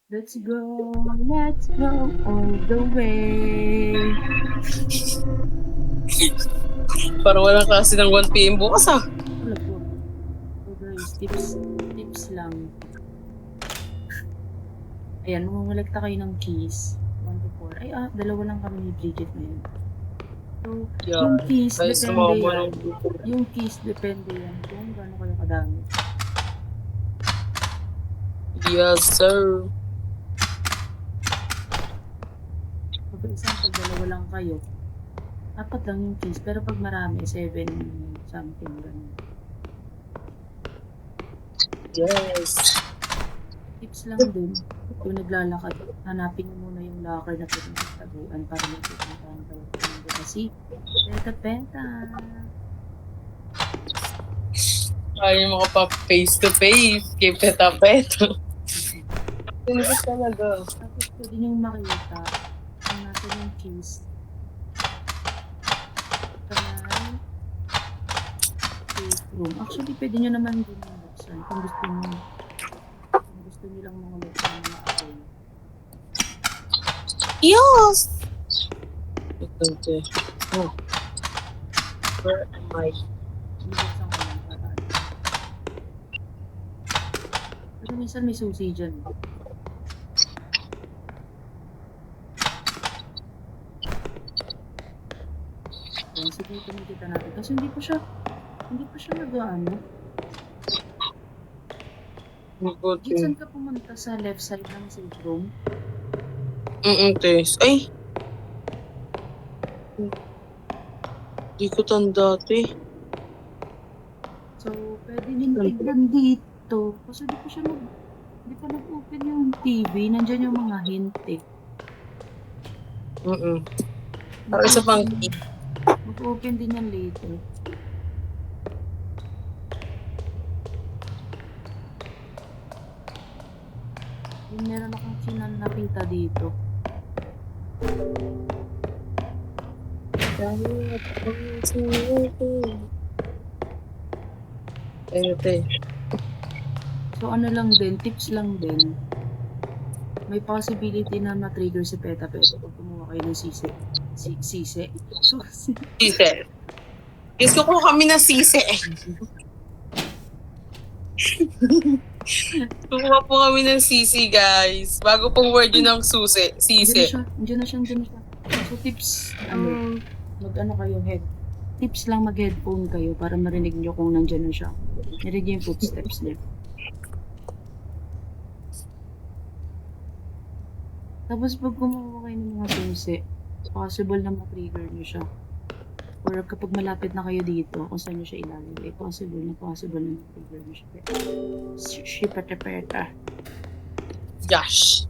Let's go all the way. Parang walang klase ng 1 PM bukas ah. Wala po. So guys, tips lang. Ayan, mangungulekta kayo ng keys. 1 to 4. Ay, dalawa lang kami ni Bridget ngayon. So, yung Yan. keys, Guys, depende sumama yan. ng Yung keys, depende yan kung gaano kayo kadami. Yes, sir. Pag example, dalawa lang kayo, 4 lang yung keys. Pero pag marami, 7 something, ganun. Yes. Tips lang din, kung naglalakad, hanapin mo muna yung locker na pwedeng magtaguan para magpupuntahan kayo. Kasi, penta-penta. Ayaw mo ka pa face to face. Kay peta-peta. Hindi talaga. Tapos pwede niyong makita kung natin yung keys. Kamay, safe room. Actually, pwede niyo naman din yung buksan kung gusto niyo. Kung gusto niyo lang mga buksan ng mga account. Yes! Okay. Oh. Where am I? Bubuksan ko lang para. Pero minsan may susi dyan. Ayan, sige, tumikita natin. Kasi hindi pa siya nag-ano. Mabuti. Saan ka pumunta sa left side ng safe room? Tes. Ay! Di ko tanda, te. So, pwede din tignan dito. Kasi di pa nag-open yung TV. Nandyan yung mga hint eh. Para isa pang key. Mag-open din yan later. Yung meron akong nakita dito. Ayun, te. So, ano lang din, tips lang din. May possibility na ma-trigger si Peta-Peta pag kumuha kayo ng sisi. Sisi? Susi. Sise. Gusto ko kami na sise. Kukuha po kami ng sisi, guys. Bago pong word yun ng susi. Sise. Andiyan na siya. So, tips, mag-ano kayo, tips lang mag-headphone kayo para marinig nyo kung nandyan na siya. Marinig yung footsteps niya. Tapos pag kumuha kayo ng mga susi, possible na ma-trigger nyo siya. Or kapag malapit na kayo dito, kung saan nyo siya ilalagay, possible na ma-trigger nyo siya. Shipata-peta. Gosh.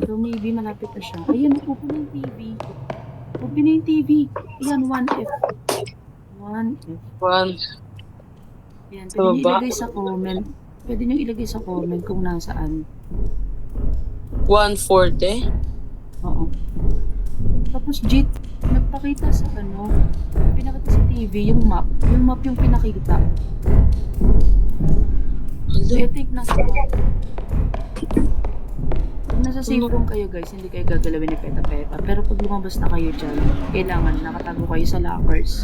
So maybe malapit na siya. Ayan, open na yung TV. Open na yung TV. Ayan, 1F. 1F. Ayan, pwede nyo ilagay sa comment. Pwede nyo ilagay sa comment kung nasaan. 140? Oo. Tapos, Jit, nagpakita sa pinakita sa TV, yung map. Yung map yung pinakita. I think nasa map. Pag nasa safe room kayo, guys, hindi kayo gagalawin ni Peta-Peta. Pero pag lumabas na kayo dyan, kailangan nakatago kayo sa lockers.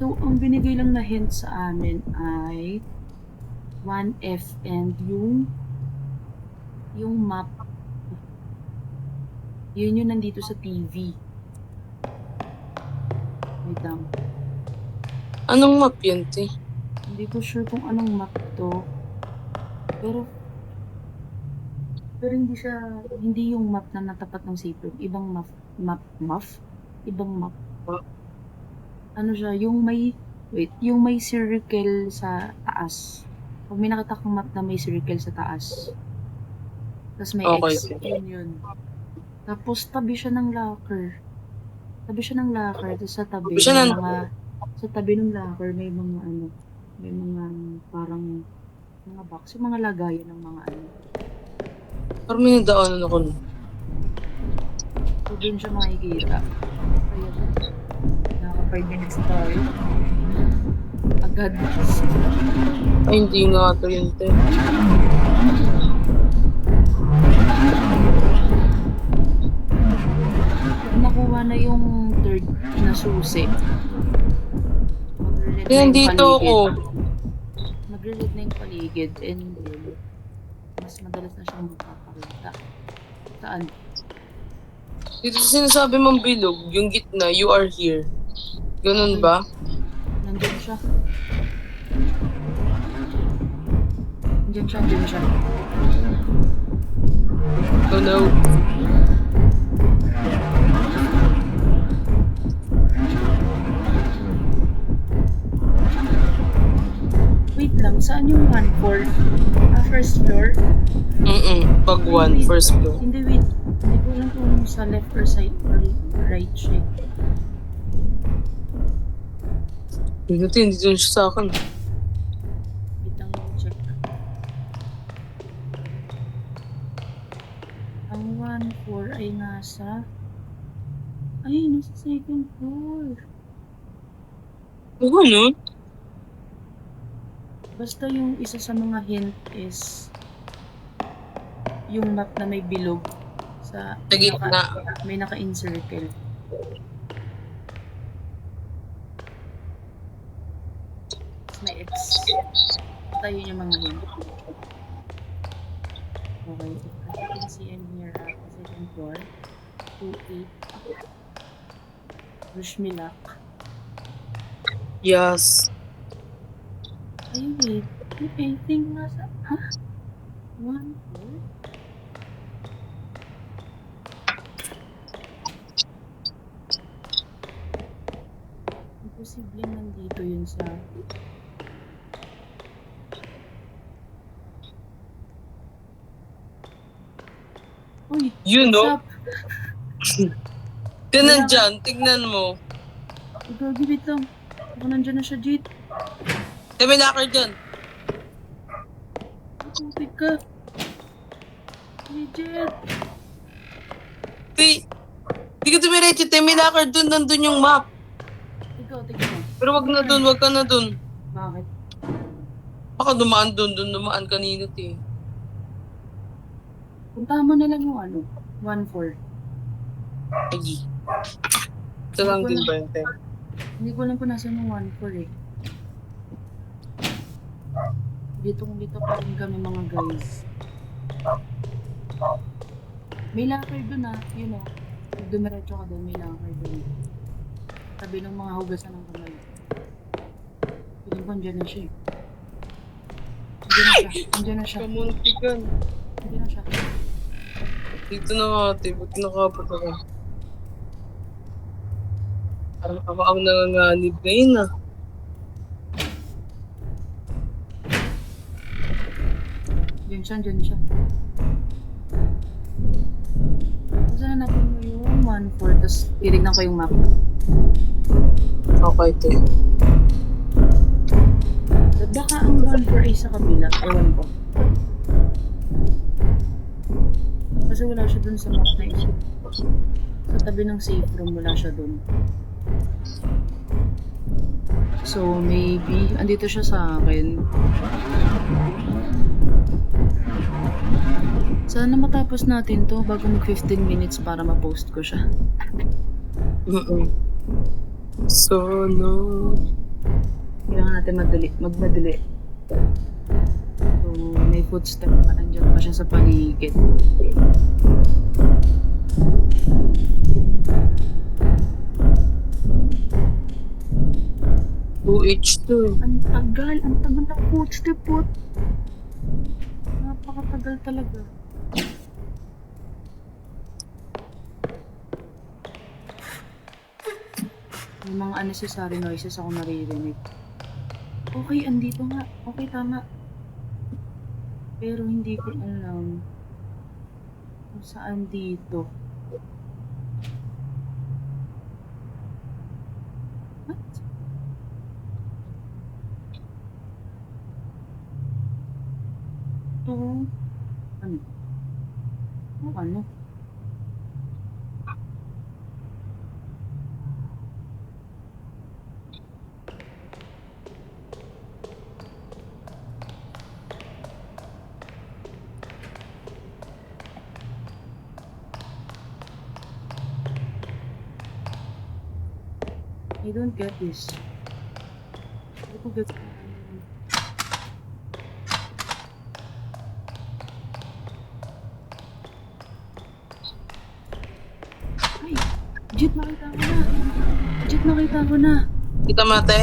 So, ang binigay lang na hint sa amin ay 1F and yung map. Yun yung nandito sa TV. Wait lang. Anong map yun, te? Hindi ko sure kung anong map to. Pero hindi yung map na natapat ng safe room. Ibang Ibang map. Ano siya, yung may circle sa taas. Pag may nakita kong map na may circle sa taas. Tapos may X, yun. Tapos tabi siya ng locker. Tapos sa tabi ng locker may mga parang mga box, yung mga lagayan ng mga Parang may nadaanan ako. So, doon siya makikita. Kaya 5 minutes tayo. Agad. Ay, hindi nga ito yun, te. Nakuha na yung third na susi. Magre-red Kaya na yung dito paligid. ako. Magre-red na yung paligid and then mas madalas na siyang magpapakita. Saan? Dito sa sinasabi mong bilog, yung gitna, you are here. Ganun ba? Nandyan siya. Nandyan siya, nandyan siya. Oh no. Wait lang, saan yung 1-4? First floor? Pag one, Wait. first floor. Hindi, wait. Hindi ko alam kung sa left or side or right siya. Dito, hindi dun siya sa akin. Wait lang yung check. Ang 1-4 ay nasa... Ay, nasa second floor. Ganun? Basta yung isa sa mga hint is yung map na may bilog sa Sa gitna. may naka-encircle. May X. Basta yun yung mga hint. Okay, as you can see in here at the second floor, 2-8. Rushmilak. Yes. Ay, wait. Yung painting nasa... Ha? 1-4? Imposible nandito yun sa... Uy! You what's know? up? Ganun dyan, tignan mo. Gagi, wait lang. Baka nandyan na siya, Jit. May locker dyan. Putik ka. Legit. Di ka tumiretso, may locker dun, nandun yung map. Ikaw, tignan mo. Pero wag na dun, wag ka na dun. Bakit? Baka dumaan dun dumaan kanina, te. Puntahan mo na lang yung ano, 1-4. Ay. Ito lang din ba yun, te? Hindi ko alam kung nasan yung 1-4 eh. Dito pa rin kami mga guys. May locker dun ah, yun oh. Pag dumiretso ka dun, may locker dun. Tabi ng mga hugasan ng kamay. Piling ko andyan na siya eh. Andyan na siya. Kamuntikan. Andyan na siya. Dito na nga, te. Ba't nakapot ako? Parang ako ang nanganganib ngayon, ah. Andyan siya. Kasi hanapin mo yung 1-4, tapos titignan ko yung map. Okay, te. Baka ang 1-4 ay sa kabila. Ewan ko. Kasi wala siya dun sa map na isa. Sa tabi ng safe room, wala siya dun. So, maybe, andito siya sa akin. Sana matapos natin to bago mag 15 minutes para ma-post ko siya. So, no. Kailangan natin magmadali. So, may footstep pa. Nandiyan pa siya sa paligid. H2. Ang tagal ng footstep po. Napakatagal talaga. May mga unnecessary noises ako naririnig. Okay, andito nga. Okay, tama. Pero hindi ko alam kung saan dito. What? Ito. Ano? Ano? I don't get this. Hindi ko get. Ay! Jit, nakita ko na! Jit, nakita ko na! Kita mate?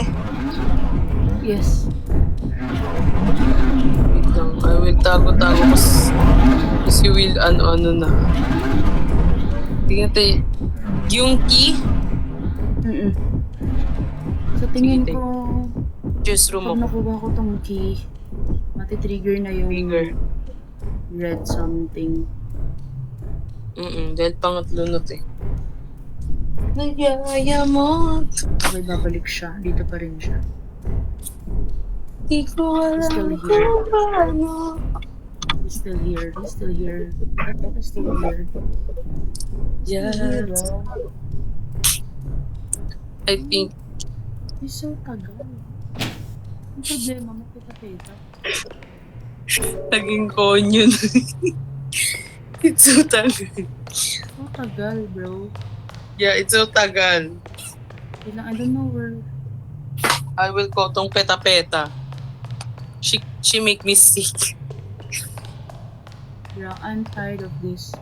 Yes. Wait lang. I will tago-tago kasi will ano na. Tingnan tayo. Yung key, Mm-mm. Sa tingin Sige, ko, just room pag ako. nakuha ko tong key, matitrigger na yung Trigger. red something. Dahil pangatlo na to eh. Nagyaya mo. Okay, babalik siya. Dito pa rin siya. Di ko Still alam here. kung paano. He's still here. He's still here. He's still here. Yeah. I think He's so tagal. Ang problema mo, pita-pita. naging konyon. It's so tagal. So tagal, bro. Yeah, it's so tagal. I don't know where. I will call tong peta-peta. She make me sick. Bro, I'm tired of this.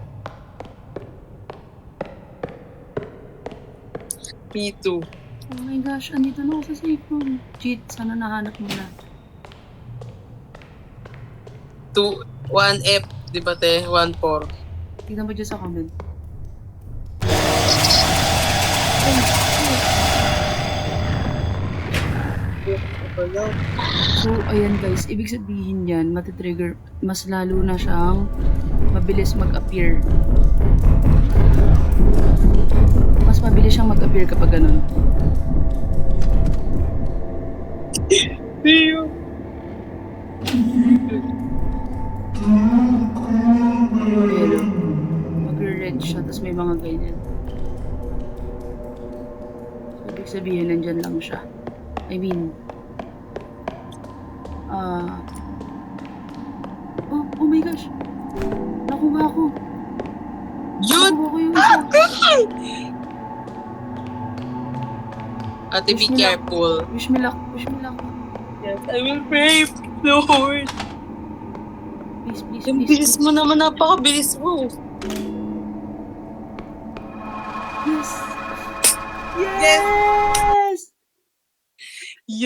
Me too. Oh my gosh, andito na ako sa safe room. Cheat, sana nahanap mo na. 1F, di ba te? 1-4. Tignan mo dyan sa comment. So, ayan guys, ibig sabihin yan, matitrigger, mas lalo na siyang mabilis mag-appear. Mas mabilis siyang mag-appear kapag ganun. Ayan, magre-red siya, tapos may mga ganyan. So, ibig sabihin, nandyan lang siya. I mean, oh my gosh! Nakuha ko! Yun! Nakuha ko yung isa! Ate, be Wish me luck. careful. Wish me luck, wish me luck. Yes, I will pray, Lord. Please, please, Ang please, bilis please. mo naman, napakabilis mo. Yes! Yes!